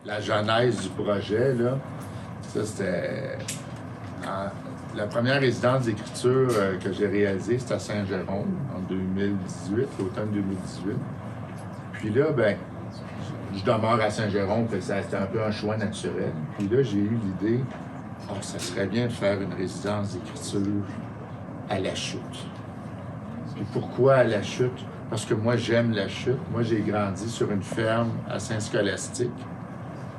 la genèse du projet, là, ça, c'était... La première résidence d'écriture que j'ai réalisée, c'était à Saint-Jérôme, en 2018, l'automne 2018. Puis là, ben, je demeure à Saint-Jérôme, c'était un peu un choix naturel. Puis là, j'ai eu l'idée, ça serait bien de faire une résidence d'écriture à La Chute. Puis pourquoi à La Chute? Parce que moi, j'aime La Chute. Moi, j'ai grandi sur une ferme à Saint-Scolastique.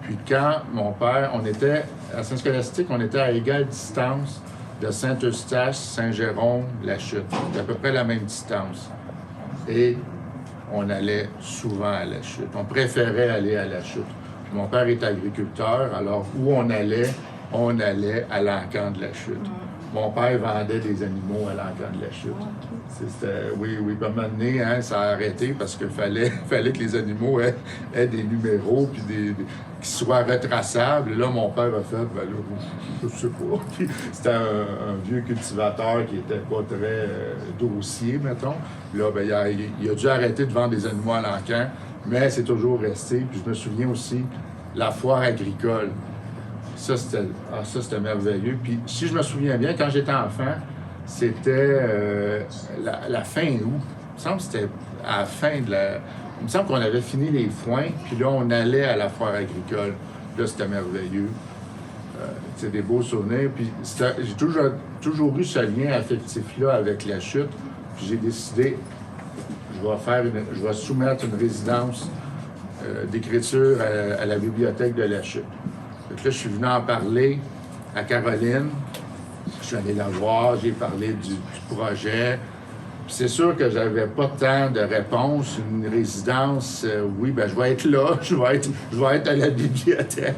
Puis quand mon père, on était à Saint-Scolastique, on était à égale distance de Saint-Eustache, Saint-Jérôme, La Chute. C'était à peu près la même distance. Et on allait souvent à La Chute. On préférait aller à La Chute. Puis mon père est agriculteur, alors où on allait à l'encan de La Chute. Mon père vendait des animaux à l'encan de La Chute. Oui, puis à un moment donné, hein, ça a arrêté parce qu'il fallait que les animaux aient des numéros puis qui soient retraçables. Et là, mon père a fait, ben là, je sais pas. Puis c'était un vieux cultivateur qui était pas très dossier, mettons. Là, ben, il a dû arrêter de vendre des animaux à l'encan, mais c'est toujours resté. Puis je me souviens aussi, la foire agricole. Ça, c'était merveilleux. Puis, si je me souviens bien, quand j'étais enfant, c'était la fin août. Il me semble que c'était à la fin de la... Il me semble qu'on avait fini les foins, puis là, on allait à la foire agricole. Là, c'était merveilleux. C'est des beaux souvenirs. Puis, j'ai toujours eu ce lien affectif-là avec La Chute. Puis, j'ai décidé, je vais soumettre une résidence d'écriture à la bibliothèque de La Chute. Donc là, je suis venu en parler à Caroline. Je suis allé la voir, j'ai parlé du projet. Puis c'est sûr que j'avais pas tant de réponses. Une résidence, oui, ben je vais être là, je vais être à la bibliothèque.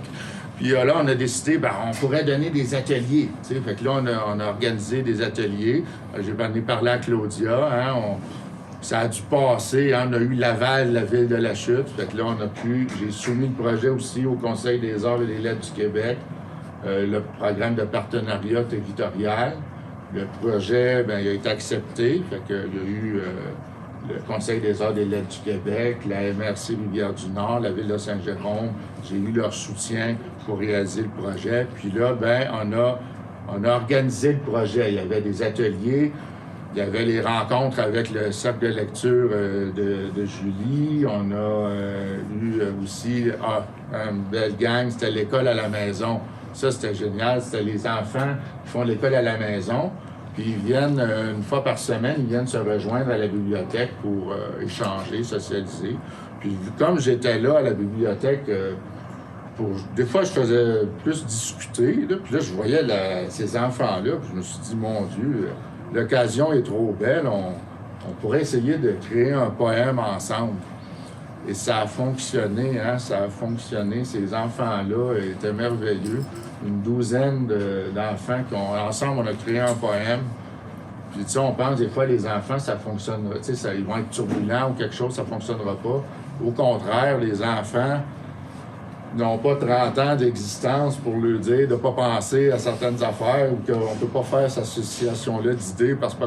Puis là, on a décidé, ben on pourrait donner des ateliers. Tu sais, fait que là, on a organisé des ateliers. J'ai venu parler à Claudia, hein, ça a dû passer, hein, on a eu l'aval de la Ville de La Chute. Fait que là, j'ai soumis le projet aussi au Conseil des arts et des lettres du Québec, le programme de partenariat territorial. Le projet, ben, il a été accepté. Fait que, il y a eu le Conseil des arts et des lettres du Québec, la MRC Rivière-du-Nord, la Ville de Saint-Jérôme. J'ai eu leur soutien pour réaliser le projet. Puis là, ben, on a organisé le projet. Il y avait des ateliers. Il y avait les rencontres avec le cercle de lecture de Julie. On a eu aussi une belle gang, c'était l'école à la maison. Ça, c'était génial. C'était les enfants qui font l'école à la maison. Puis ils viennent, une fois par semaine, ils viennent se rejoindre à la bibliothèque pour échanger, socialiser. Puis comme j'étais là à la bibliothèque, des fois, je faisais plus discuter. Là, puis là, je voyais ces enfants-là. Puis je me suis dit, mon Dieu... L'occasion est trop belle, on pourrait essayer de créer un poème ensemble. Et ça a fonctionné, hein, ça a fonctionné. Ces enfants-là étaient merveilleux. Une douzaine d'enfants ensemble, on a créé un poème. Puis, tu sais, on pense des fois, les enfants, ça fonctionnera, tu sais, ils vont être turbulents ou quelque chose, ça fonctionnera pas. Au contraire, les enfants n'ont pas 30 ans d'existence pour leur dire de ne pas penser à certaines affaires ou qu'on ne peut pas faire cette association-là d'idées parce que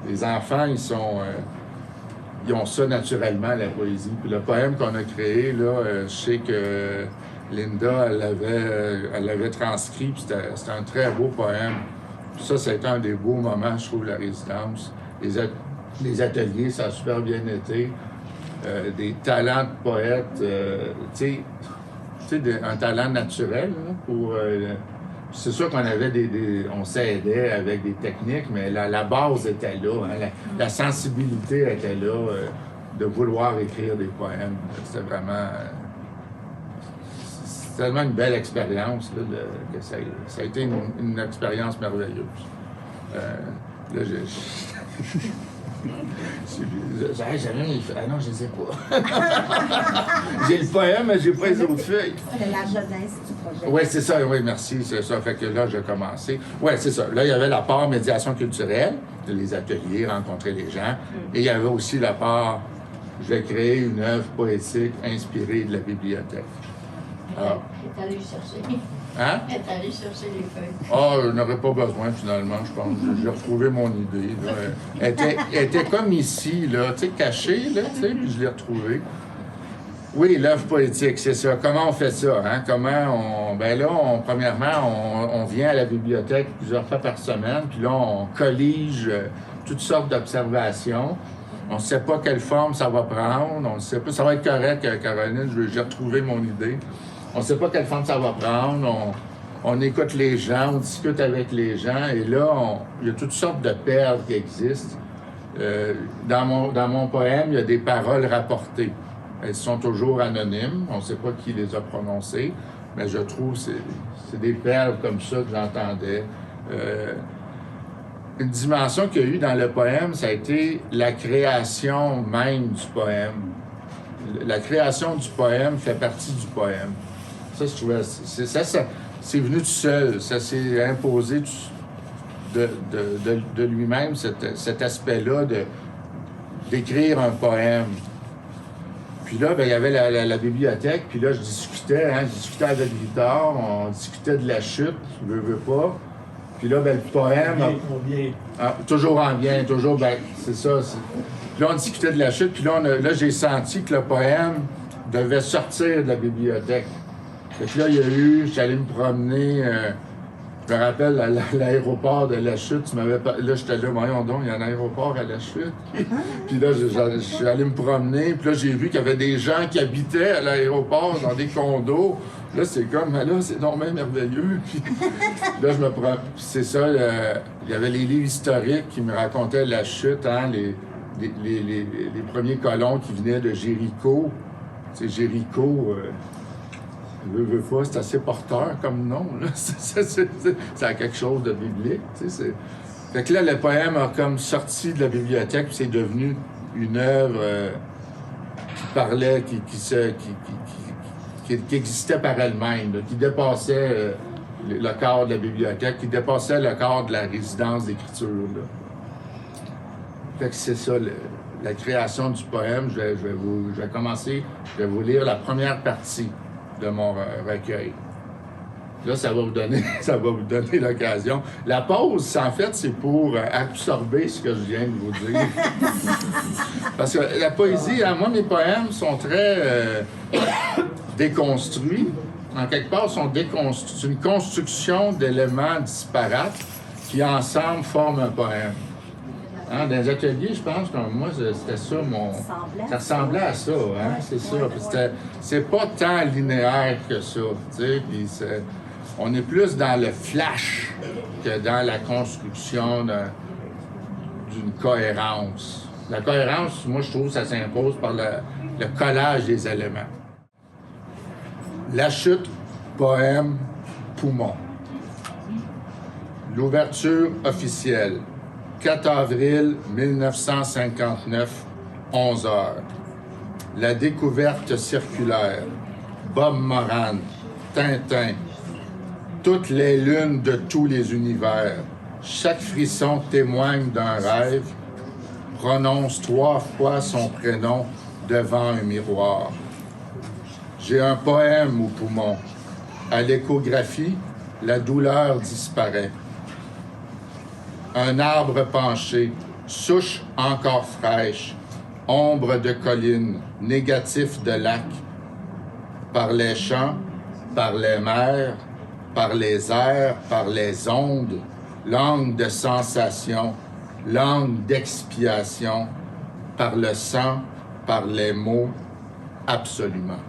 les enfants, ils ont ça naturellement, la poésie. Puis le poème qu'on a créé, là, je sais que Linda, elle l'avait transcrit, puis c'était un très beau poème. Puis ça a été un des beaux moments, je trouve, de la résidence. Les ateliers, ça a super bien été. Des talents de poètes, tu sais, un talent naturel, là, pour... c'est sûr qu'on avait on s'aidait avec des techniques, mais la base était là, hein, la sensibilité était là, de vouloir écrire des poèmes. C'était vraiment... c'est tellement une belle expérience, là, que ça a été une expérience merveilleuse. Là, ah non, je ne sais pas. J'ai le poème, mais j'ai pas les autres feuilles. C'est la jeunesse du projet. Oui, c'est ça, oui, merci, c'est ça. Fait que là, j'ai commencé. Oui, c'est ça. Là, il y avait la part médiation culturelle, les ateliers, rencontrer les gens. Et il y avait aussi la part, je vais créer une œuvre poétique inspirée de la bibliothèque. Alors, elle est allée chercher. Hein? Elle est allée chercher les feuilles. Ah, je n'aurais pas besoin, finalement, je pense. J'ai retrouvé mon idée. Là. Elle était comme ici, là, tu sais, cachée, là, tu sais, puis je l'ai retrouvée. Oui, l'œuvre poétique, c'est ça. Comment on fait ça? Hein? Ben là, premièrement, on vient à la bibliothèque plusieurs fois par semaine, puis là, on collige toutes sortes d'observations. On ne sait pas quelle forme ça va prendre. On ne sait pas. Ça va être correct, Caroline, j'ai retrouvé mon idée. On ne sait pas quelle forme ça va prendre. On écoute les gens, on discute avec les gens, et là, il y a toutes sortes de perles qui existent. Dans mon poème, il y a des paroles rapportées. Elles sont toujours anonymes. On ne sait pas qui les a prononcées, mais je trouve que c'est des perles comme ça que j'entendais. Une dimension qu'il y a eu dans le poème, ça a été la création même du poème. La création du poème fait partie du poème. Ça, je trouvais, c'est venu tout seul. Ça s'est imposé de lui-même, cet aspect-là d'écrire un poème. Puis là, ben, il y avait la bibliothèque, puis là, je discutais avec Victor, on discutait de la chute, je veux pas. Puis là, ben, le poème... toujours en bien, toujours, ben, c'est ça. Puis là, on discutait de la chute, puis là, j'ai senti que le poème devait sortir de la bibliothèque. Fait que là, j'allais me promener... je me rappelle l'aéroport de la Chute, là, j'étais là, voyons donc, il y a un aéroport à la Chute. Puis là, je suis allé me promener, puis là, j'ai vu qu'il y avait des gens qui habitaient à l'aéroport dans des condos. Là, c'est comme, là, c'est normalement merveilleux. Puis là, je me promène. C'est ça, il y avait les livres historiques qui me racontaient la Chute, hein, les premiers colons qui venaient de Jéricho. C'est Jéricho... veux pas, c'est assez porteur comme nom. Là. Ça a quelque chose de biblique. Fait que là, le poème a comme sorti de la bibliothèque, puis c'est devenu une œuvre qui parlait, qui existait par elle-même, là, qui dépassait le cadre de la bibliothèque, qui dépassait le cadre de la résidence d'écriture. Là. Fait que c'est ça, la création du poème. Je vais commencer, je vais vous lire la première partie de mon recueil. Là, ça va vous donner l'occasion. La pause, en fait, c'est pour absorber ce que je viens de vous dire. Parce que la poésie, moi, mes poèmes sont très déconstruits. En quelque part, c'est une construction d'éléments disparates qui, ensemble, forment un poème. Hein, dans les ateliers, je pense que moi, c'était ça ça ressemblait à ça, hein, c'est ça. C'est pas tant linéaire que ça, tu sais, puis on est plus dans le flash que dans la construction d'une cohérence. La cohérence, moi, je trouve que ça s'impose par le collage des éléments. La Chute, poème, poumon. L'ouverture officielle. 4 avril 1959, 11 heures. La découverte circulaire. Bob Moran, Tintin. Toutes les lunes de tous les univers. Chaque frisson témoigne d'un rêve. Prononce 3 fois son prénom devant un miroir. J'ai un poème au poumon. À l'échographie, la douleur disparaît. Un arbre penché, souche encore fraîche, ombre de colline, négatif de lac. Par les champs, par les mers, par les airs, par les ondes, langue de sensation, langue d'expiation, par le sang, par les mots, absolument.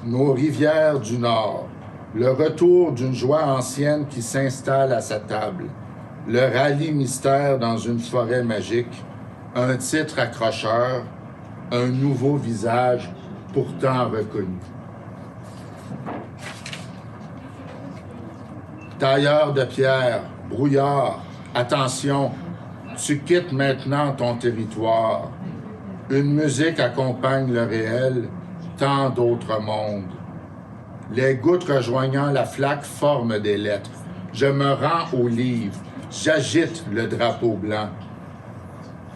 Nos rivières du Nord, le retour d'une joie ancienne qui s'installe à sa table, le rallye mystère dans une forêt magique, un titre accrocheur, un nouveau visage pourtant reconnu. Tailleur de pierre, brouillard, attention, tu quittes maintenant ton territoire. Une musique accompagne le réel, tant d'autres mondes. Les gouttes rejoignant la flaque forment des lettres. Je me rends au livre, j'agite le drapeau blanc.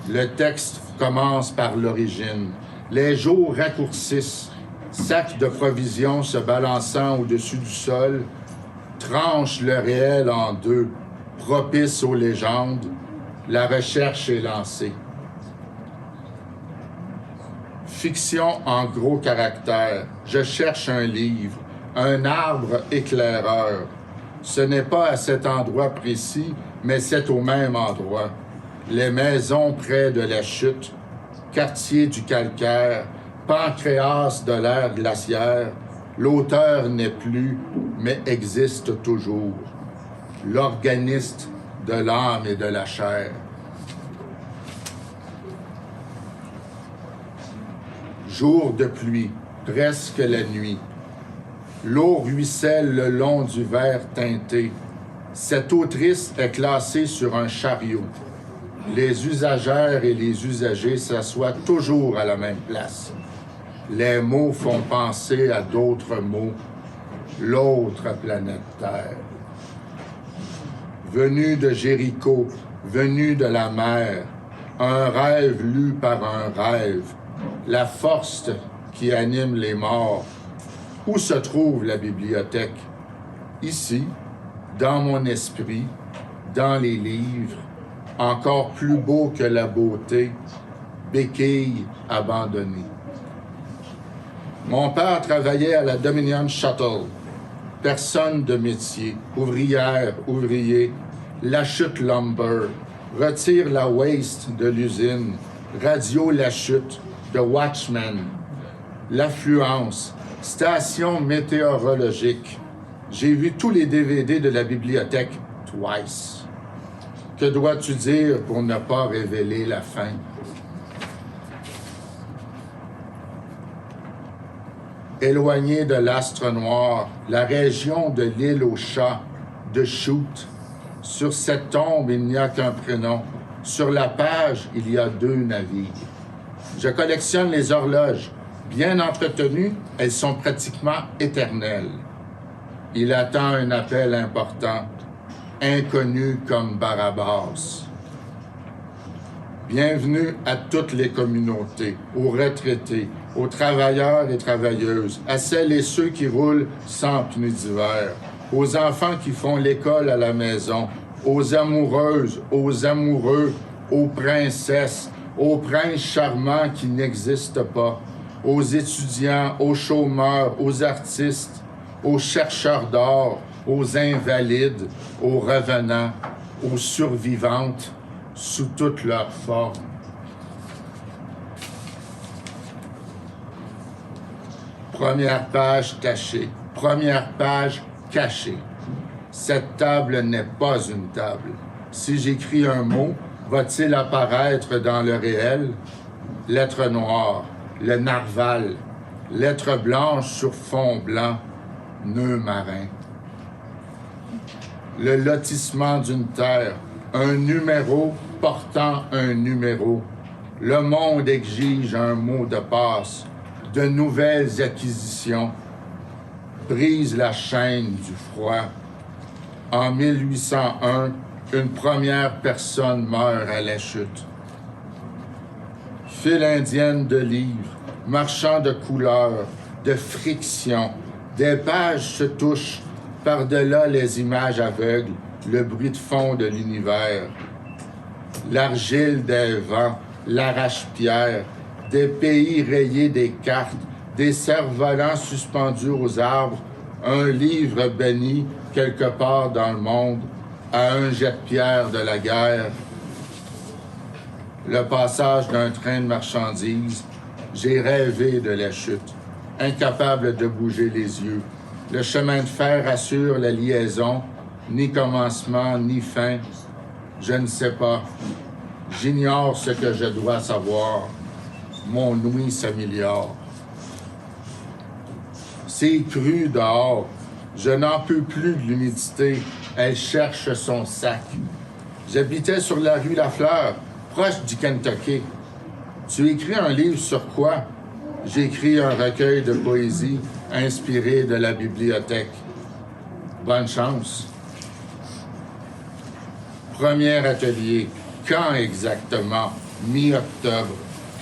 Le texte commence par l'origine. Les jours raccourcissent, sacs de provisions se balançant au-dessus du sol, tranche le réel en deux, propice aux légendes, la recherche est lancée. Fiction en gros caractères. Je cherche un livre, un arbre éclaireur. Ce n'est pas à cet endroit précis, mais c'est au même endroit. Les maisons près de la chute, quartier du calcaire, pancréas de l'ère glaciaire. L'auteur n'est plus, mais existe toujours. L'organiste de l'âme et de la chair. Jour de pluie, presque la nuit. L'eau ruisselle le long du verre teinté. Cette autrice est classée sur un chariot. Les usagères et les usagers s'assoient toujours à la même place. Les mots font penser à d'autres mots. L'autre planète Terre. Venu de Jéricho, venu de la mer, un rêve lu par un rêve, la force qui anime les morts. Où se trouve la bibliothèque? Ici, dans mon esprit, dans les livres, encore plus beau que la beauté, béquille abandonnée. Mon père travaillait à la Dominion Shuttle. Personne de métier, ouvrière, ouvrier, la chute lumber, retire la waste de l'usine, radio la chute, de Watchman, l'affluence, station météorologique. J'ai vu tous les DVD de la bibliothèque twice. Que dois-tu dire pour ne pas révéler la fin? Éloigné de l'astre noir, la région de l'île aux chats, de Chute. Sur cette tombe, il n'y a qu'un prénom. Sur la page, il y a 2 navires. Je collectionne les horloges. Bien entretenues, elles sont pratiquement éternelles. Il attend un appel important, inconnu comme Barabbas. Bienvenue à toutes les communautés, aux retraités, aux travailleurs et travailleuses, à celles et ceux qui roulent sans pneus d'hiver, aux enfants qui font l'école à la maison, aux amoureuses, aux amoureux, aux princesses, aux princes charmants qui n'existent pas, aux étudiants, aux chômeurs, aux artistes, aux chercheurs d'or, aux invalides, aux revenants, aux survivantes, sous toutes leurs formes. Première page tachée, première page cachée. Cette table n'est pas une table. Si j'écris un mot, va-t-il apparaître dans le réel? Lettre noire, le narval, lettre blanche sur fond blanc, nœud marin. Le lotissement d'une terre, un numéro portant un numéro. Le monde exige un mot de passe, de nouvelles acquisitions. Brise la chaîne du froid. En 1801, une première personne meurt à la chute. File indienne de livres, marchand de couleurs, de friction. Des pages se touchent, par-delà les images aveugles, le bruit de fond de l'univers. L'argile des vents, l'arrache-pierre, des pays rayés des cartes, des cerfs-volants suspendus aux arbres, un livre béni quelque part dans le monde, à un jet de pierre de la guerre. Le passage d'un train de marchandises, j'ai rêvé de la chute, incapable de bouger les yeux. Le chemin de fer assure la liaison, ni commencement, ni fin. Je ne sais pas. J'ignore ce que je dois savoir. Mon ouïe s'améliore. C'est cru dehors. Je n'en peux plus de l'humidité. Elle cherche son sac. J'habitais sur la rue Lafleur, proche du Kentucky. Tu écris un livre sur quoi? J'écris un recueil de poésie inspiré de la bibliothèque. Bonne chance. Premier atelier. Quand exactement? Mi-octobre.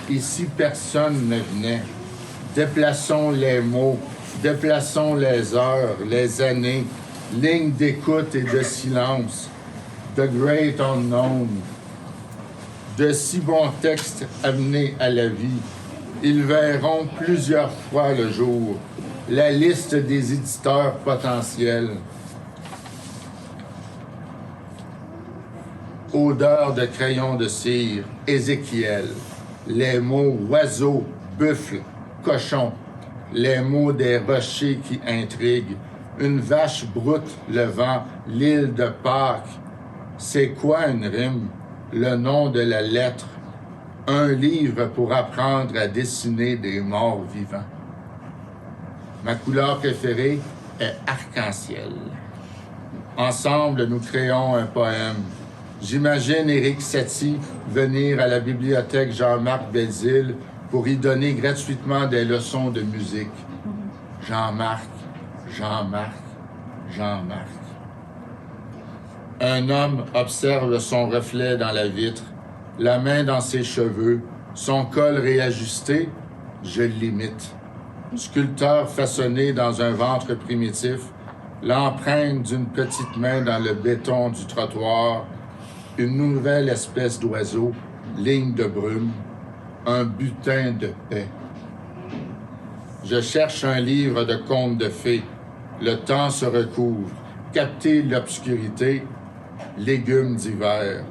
Ici, personne ne venait. Déplaçons les mots, déplaçons les heures, les années, lignes d'écoute et de silence. The Great Unknown. De si bons textes amenés à la vie. Ils verront plusieurs fois le jour. La liste des éditeurs potentiels. Odeur de crayon de cire, Ézéchiel. Les mots oiseau, buffle, cochon. Les mots des rochers qui intriguent. Une vache broute le vent, l'île de Pâques. C'est quoi une rime? Le nom de la lettre. Un livre pour apprendre à dessiner des morts vivants. Ma couleur préférée est arc-en-ciel. Ensemble, nous créons un poème. J'imagine Éric Satie venir à la bibliothèque Jean-Marc Belzile pour y donner gratuitement des leçons de musique. Jean-Marc, Jean-Marc, Jean-Marc. Un homme observe son reflet dans la vitre, la main dans ses cheveux, son col réajusté, je l'imite. Sculpteur façonné dans un ventre primitif, l'empreinte d'une petite main dans le béton du trottoir, une nouvelle espèce d'oiseau, ligne de brume, un butin de paix. Je cherche un livre de contes de fées. Le temps se recouvre. Capter l'obscurité, légumes d'hiver.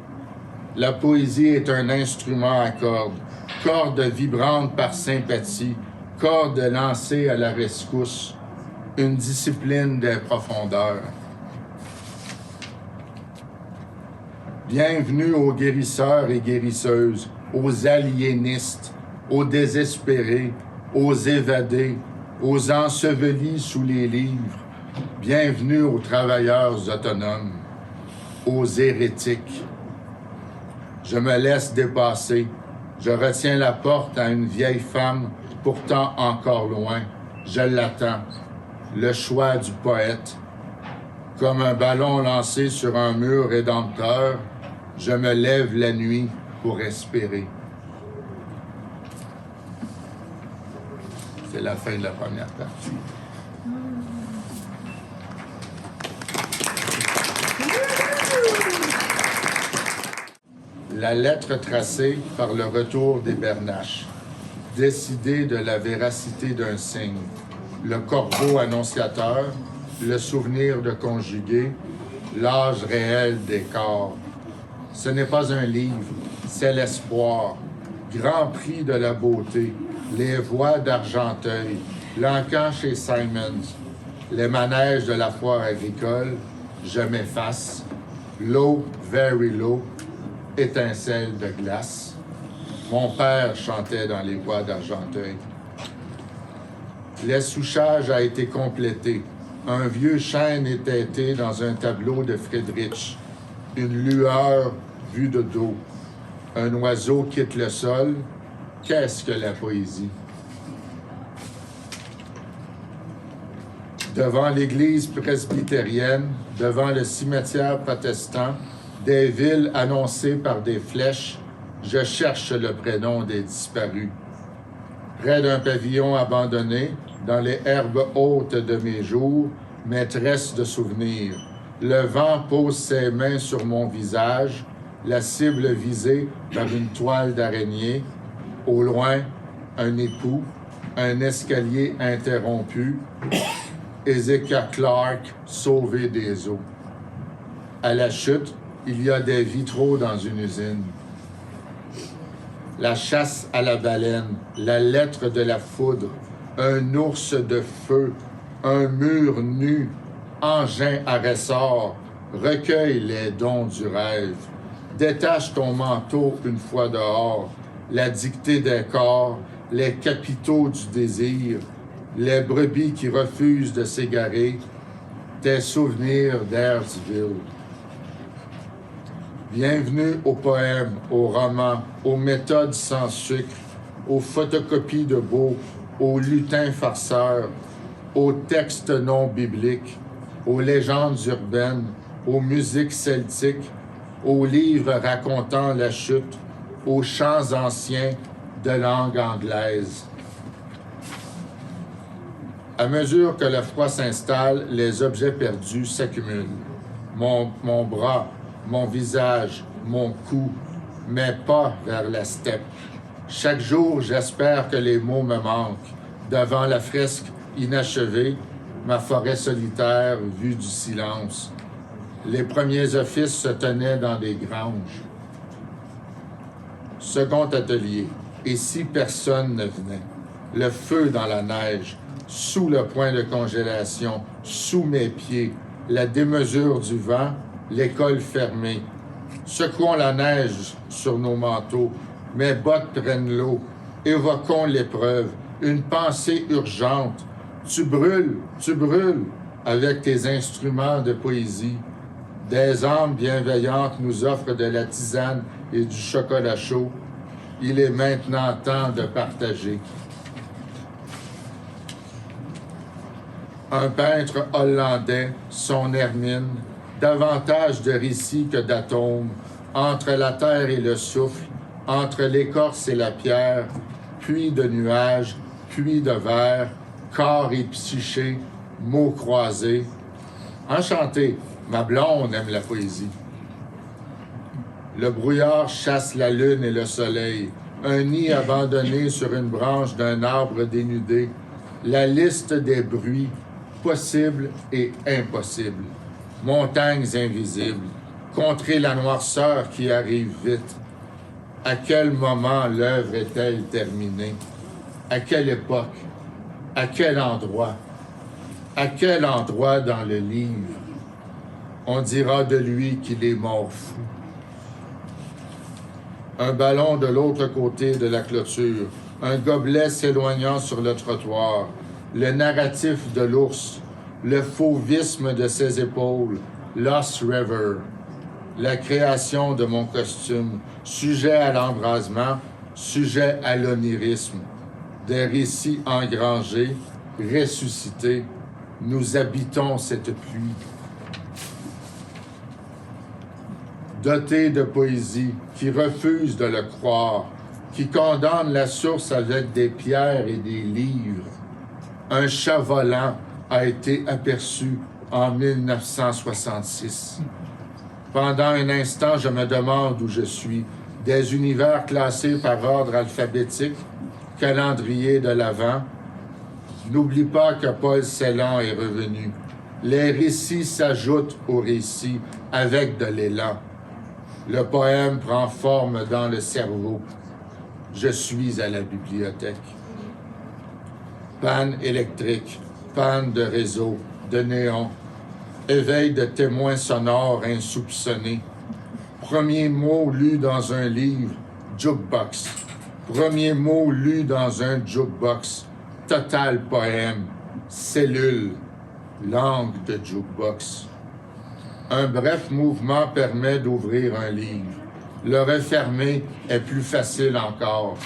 La poésie est un instrument à cordes, cordes vibrantes par sympathie, cordes lancées à la rescousse, une discipline des profondeurs. Bienvenue aux guérisseurs et guérisseuses, aux aliénistes, aux désespérés, aux évadés, aux ensevelis sous les livres. Bienvenue aux travailleurs autonomes, aux hérétiques. Je me laisse dépasser. Je retiens la porte à une vieille femme, pourtant encore loin. Je l'attends. Le choix du poète. Comme un ballon lancé sur un mur rédempteur, je me lève la nuit pour espérer. C'est la fin de la première partie. La lettre tracée par le retour des Bernaches. Décider de la véracité d'un signe. Le corbeau annonciateur, le souvenir de conjugué, l'âge réel des corps. Ce n'est pas un livre, c'est l'espoir. Grand prix de la beauté, les voix d'Argenteuil, l'encan chez Simons, les manèges de la foire agricole, je m'efface, l'eau, very low, étincelle de glace. Mon père chantait dans les bois d'Argenteuil. L'essouchage a été complété. Un vieux chêne est têté dans un tableau de Friedrich. Une lueur vue de dos. Un oiseau quitte le sol. Qu'est-ce que la poésie? Devant l'église presbytérienne, devant le cimetière protestant, des villes annoncées par des flèches, je cherche le prénom des disparus. Près d'un pavillon abandonné, dans les herbes hautes de mes jours, maîtresse de souvenirs, le vent pose ses mains sur mon visage, la cible visée par une toile d'araignée. Au loin, un époux, un escalier interrompu, Hezekiah Clark sauvé des eaux. À la chute, il y a des vitraux dans une usine. La chasse à la baleine, la lettre de la foudre, un ours de feu, un mur nu, engin à ressort, recueille les dons du rêve. Détache ton manteau une fois dehors, la dictée des corps, les capitaux du désir, les brebis qui refusent de s'égarer, tes souvenirs d'Airsville. Bienvenue aux poèmes, aux romans, aux méthodes sans sucre, aux photocopies de beaux, aux lutins farceurs, aux textes non bibliques, aux légendes urbaines, aux musiques celtiques, aux livres racontant la chute, aux chants anciens de langue anglaise. À mesure que le froid s'installe, les objets perdus s'accumulent. Mon bras, mon visage, mon cou, mais pas vers la steppe. Chaque jour, j'espère que les mots me manquent. Devant la fresque inachevée, ma forêt solitaire vue du silence. Les premiers offices se tenaient dans des granges. Second atelier. Et si personne ne venait? Le feu dans la neige, sous le point de congélation, sous mes pieds, la démesure du vent, l'école fermée. Secouons la neige sur nos manteaux, mes bottes prennent l'eau, évoquons l'épreuve, une pensée urgente. Tu brûles, avec tes instruments de poésie. Des âmes bienveillantes nous offrent de la tisane et du chocolat chaud. Il est maintenant temps de partager. Un peintre hollandais, son Hermine, davantage de récits que d'atomes, entre la terre et le souffle, entre l'écorce et la pierre, puis de nuages, puis de verre, corps et psyché, mots croisés. Enchanté, ma blonde aime la poésie. Le brouillard chasse la lune et le soleil, un nid abandonné sur une branche d'un arbre dénudé, la liste des bruits, possibles et impossibles, montagnes invisibles, contrer la noirceur qui arrive vite. À quel moment l'œuvre est-elle terminée? À quelle époque? À quel endroit? À quel endroit dans le livre? On dira de lui qu'il est mort fou. Un ballon de l'autre côté de la clôture, un gobelet s'éloignant sur le trottoir, le narratif de l'ours, le fauvisme de ses épaules, Lost River, la création de mon costume, sujet à l'embrasement, sujet à l'onirisme, des récits engrangés, ressuscités, nous habitons cette pluie. Doté de poésie, qui refuse de le croire, qui condamne la source avec des pierres et des livres. Un chat volant a été aperçu en 1966. Pendant un instant, je me demande où je suis. Des univers classés par ordre alphabétique, calendrier de l'Avent. N'oublie pas que Paul Celan est revenu. Les récits s'ajoutent aux récits avec de l'élan. Le poème prend forme dans le cerveau. Je suis à la bibliothèque. Panne électrique, panne de réseau, de néon, éveil de témoins sonores insoupçonnés. Premier mot lu dans un livre, jukebox. Premier mot lu dans un jukebox, total poème, cellule, langue de jukebox. Un bref mouvement permet d'ouvrir un livre. Le refermer est plus facile encore.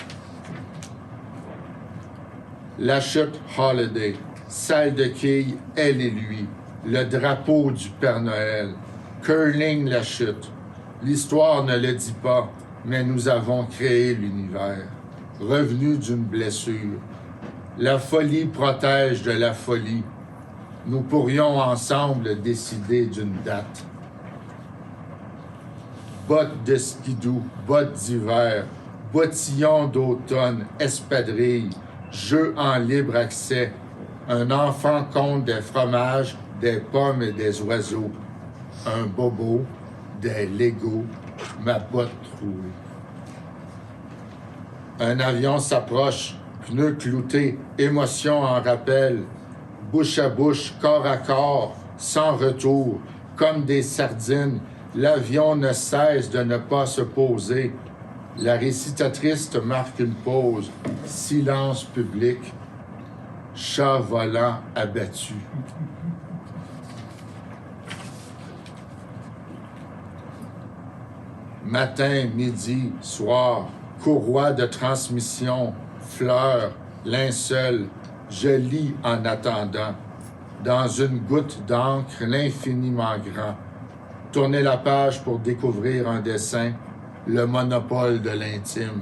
La chute Holiday, salle de quilles, elle et lui, le drapeau du Père Noël, curling la chute. L'histoire ne le dit pas, mais nous avons créé l'univers, revenu d'une blessure. La folie protège de la folie. Nous pourrions ensemble décider d'une date. Bottes de skidoo, bottes d'hiver, bottillons d'automne, espadrilles, jeux en libre accès. Un enfant compte des fromages, des pommes et des oiseaux. Un bobo, des Legos, ma botte trouée. Un avion s'approche, pneus cloutés, émotion en rappel. Bouche à bouche, corps à corps, sans retour, comme des sardines, l'avion ne cesse de ne pas se poser. La récitatrice marque une pause, silence public, chat volant abattu. Matin, midi, soir, courroie de transmission, fleurs, linceul, je lis en attendant, dans une goutte d'encre l'infiniment grand. Tournez la page pour découvrir un dessin, le monopole de l'intime.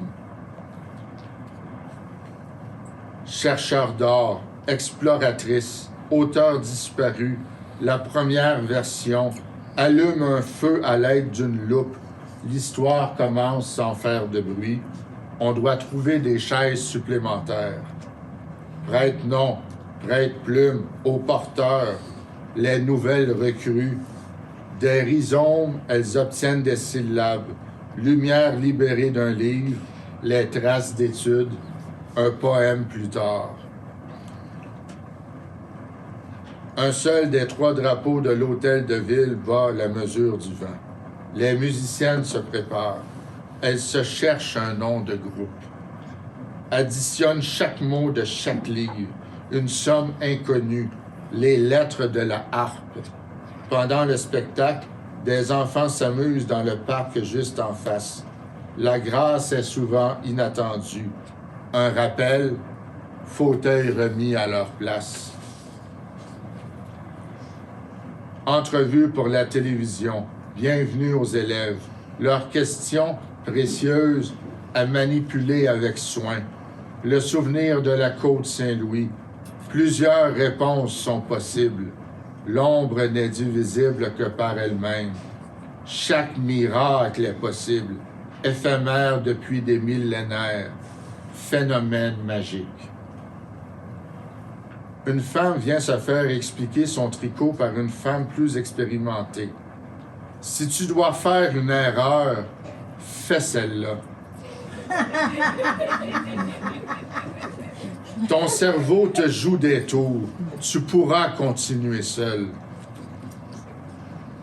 Chercheur d'or, exploratrice, auteur disparu, la première version, allume un feu à l'aide d'une loupe. L'histoire commence sans faire de bruit. On doit trouver des chaises supplémentaires. Prête nom, prête plume, aux porteurs, les nouvelles recrues. Des rhizomes, elles obtiennent des syllabes. Lumière libérée d'un livre, les traces d'études, un poème plus tard. Un seul des 3 drapeaux de l'hôtel de ville bat la mesure du vent. Les musiciennes se préparent. Elles se cherchent un nom de groupe. Additionnent chaque mot de chaque livre, une somme inconnue, les lettres de la harpe. Pendant le spectacle, des enfants s'amusent dans le parc juste en face. La grâce est souvent inattendue. Un rappel, fauteuil remis à leur place. Entrevue pour la télévision. Bienvenue aux élèves. Leurs questions précieuses à manipuler avec soin. Le souvenir de la côte Saint-Louis. Plusieurs réponses sont possibles. L'ombre n'est divisible que par elle-même. Chaque miracle est possible, éphémère depuis des millénaires. Phénomène magique. Une femme vient se faire expliquer son tricot par une femme plus expérimentée. Si tu dois faire une erreur, fais celle-là. Ton cerveau te joue des tours. Tu pourras continuer seul.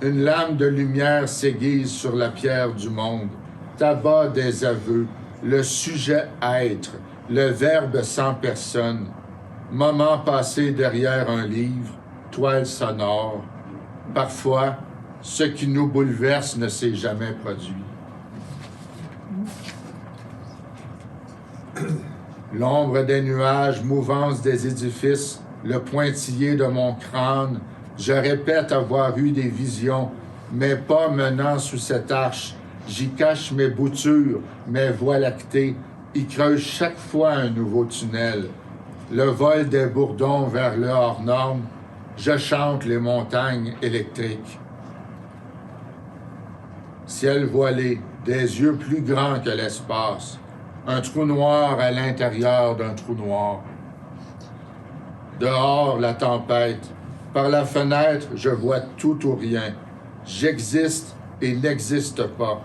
Une lame de lumière s'aiguise sur la pierre du monde. Tabac des aveux. Le sujet être. Le verbe sans personne. Moment passé derrière un livre. Toile sonore. Parfois, ce qui nous bouleverse ne s'est jamais produit. L'ombre des nuages, mouvance des édifices, le pointillé de mon crâne, je répète avoir eu des visions, mes pas menant sous cette arche, j'y cache mes boutures, mes voies lactées, y creuse chaque fois un nouveau tunnel. Le vol des bourdons vers le hors-norme, je chante les montagnes électriques. Ciel voilé, des yeux plus grands que l'espace, un trou noir à l'intérieur d'un trou noir. Dehors, la tempête. Par la fenêtre, je vois tout ou rien. J'existe et n'existe pas.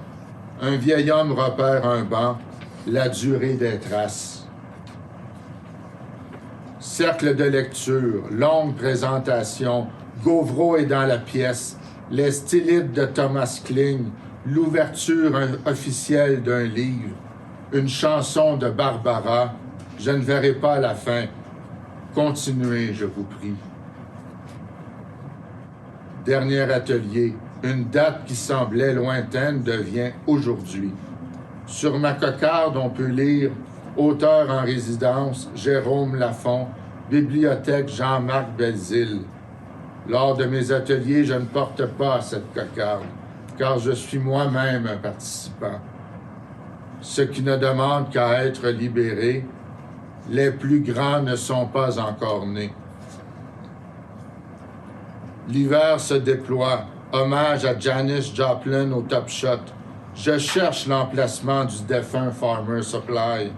Un vieil homme repère un banc, la durée des traces. Cercle de lecture, longue présentation. Gauvreau est dans la pièce. Les stylites de Thomas Kling, l'ouverture officielle d'un livre. Une chanson de Barbara, je ne verrai pas la fin. Continuez, je vous prie. Dernier atelier, une date qui semblait lointaine devient aujourd'hui. Sur ma cocarde, on peut lire « Auteur en résidence, Jérôme Lafont, Bibliothèque Jean-Marc Belzile ». Lors de mes ateliers, je ne porte pas cette cocarde, car je suis moi-même un participant. Ceux qui ne demandent qu'à être libérés, les plus grands ne sont pas encore nés. L'hiver se déploie, hommage à Janis Joplin au Top Shot. Je cherche l'emplacement du défunt Farmer Supply.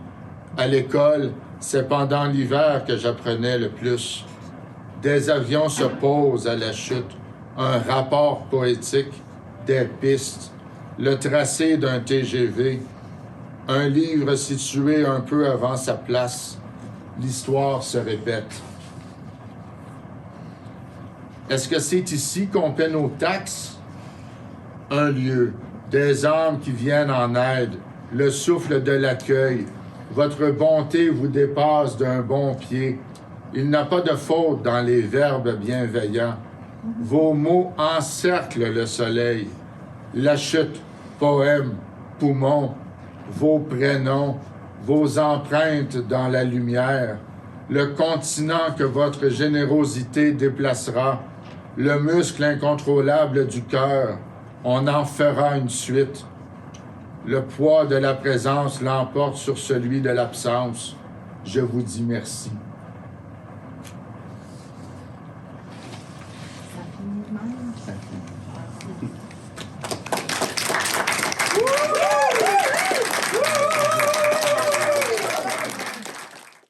À l'école, c'est pendant l'hiver que j'apprenais le plus. Des avions se posent à la chute, un rapport poétique, des pistes, le tracé d'un TGV, un livre situé un peu avant sa place. L'histoire se répète. Est-ce que c'est ici qu'on paie nos taxes? Un lieu, des âmes qui viennent en aide, le souffle de l'accueil. Votre bonté vous dépasse d'un bon pied. Il n'a pas de faute dans les verbes bienveillants. Vos mots encerclent le soleil. La chute, poème, poumon, vos prénoms, vos empreintes dans la lumière, le continent que votre générosité déplacera, le muscle incontrôlable du cœur, on en fera une suite. Le poids de la présence l'emporte sur celui de l'absence. Je vous dis merci. Ça finit de même.